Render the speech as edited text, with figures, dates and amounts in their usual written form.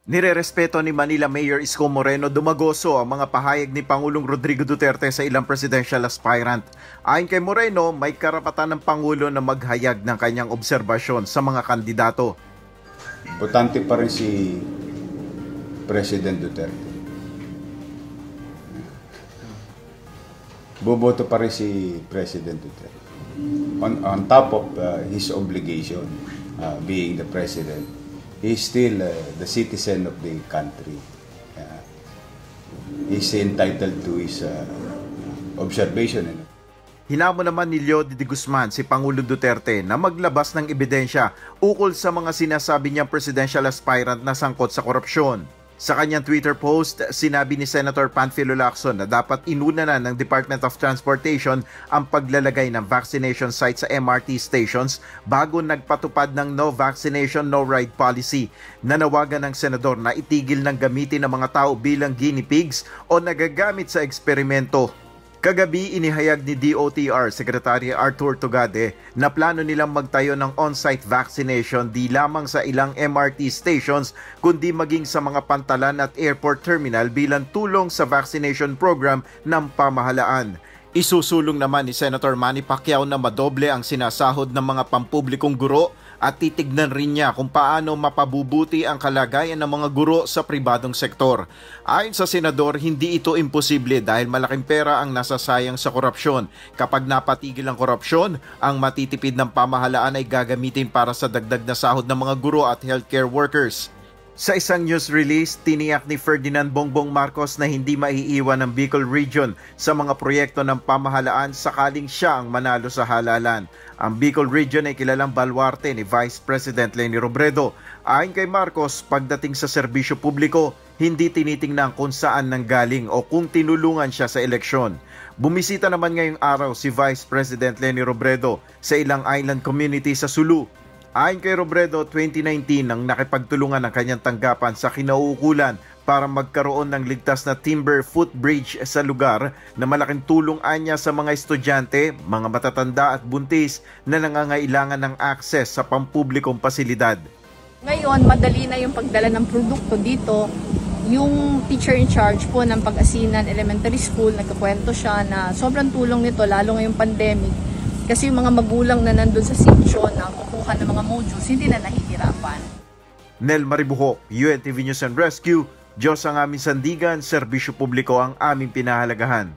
Nirerespeto ni Manila Mayor Isko Moreno Dumagoso ang mga pahayag ni Pangulong Rodrigo Duterte sa ilang presidential aspirant. Ayon kay Moreno, may karapatan ng Pangulo na maghayag ng kanyang obserbasyon sa mga kandidato. Botante pa rin si President Duterte. Boboto pa rin si President Duterte. On top of his obligation, being the President, he's still the citizen of the country. He's entitled to his observation. Hinamon naman ni Leo de Guzman si Pangulo Duterte na maglabas ng ebidensya ukol sa mga sinasabi niyang presidential aspirant na sangkot sa korupsyon. Sa kanyang Twitter post, sinabi ni Senator Panfilo Lacson na dapat inuna na ng Department of Transportation ang paglalagay ng vaccination sites sa MRT stations bago nagpatupad ng no vaccination, no ride policy. Nanawagan ng senador na itigil ng gamitin ng mga tao bilang guinea pigs o nagagamit sa eksperimento. Kagabi, inihayag ni DOTR Secretary Arthur Tugade na plano nilang magtayo ng on-site vaccination di lamang sa ilang MRT stations kundi maging sa mga pantalan at airport terminal bilang tulong sa vaccination program ng pamahalaan. Isusulong naman ni Senator Manny Pacquiao na madoble ang sinasahod ng mga pampublikong guro at titignan rin niya kung paano mapabubuti ang kalagayan ng mga guro sa pribadong sektor. Ayon sa senador, hindi ito imposible dahil malaking pera ang nasasayang sa korupsyon. Kapag napatigil ang korupsyon, ang matitipid ng pamahalaan ay gagamitin para sa dagdag na sahod ng mga guro at healthcare workers. Sa isang news release, tiniyak ni Ferdinand Bongbong Marcos na hindi maiiwan ang Bicol Region sa mga proyekto ng pamahalaan sakaling siya ang manalo sa halalan. Ang Bicol Region ay kilalang baluarte ni Vice President Leni Robredo. Ayon kay Marcos, pagdating sa serbisyo publiko, hindi tinitingnan kung saan nanggaling o kung tinulungan siya sa eleksyon. Bumisita naman ngayong araw si Vice President Leni Robredo sa ilang island community sa Sulu. Ayon kay Robredo, 2019 nang nakipagtulungan ang kanyang tanggapan sa kinauukulan para magkaroon ng ligtas na timber footbridge sa lugar na malaking tulong anya sa mga estudyante, mga matatanda at buntis na nangangailangan ng akses sa pampublikong pasilidad. Ngayon, madali na yung pagdala ng produkto dito. Yung teacher in charge po ng Pag-Asinan Elementary School, nagkakwento siya na sobrang tulong nito lalo ngayong pandemic. Kasi yung mga magulang na nandun sa sitio na kukuha ng mga modules, hindi na nahihirapan. Nel Maribuhok, UNTV News and Rescue. Diyos ang aming sandigan, serbisyo publiko ang aming pinahalagahan.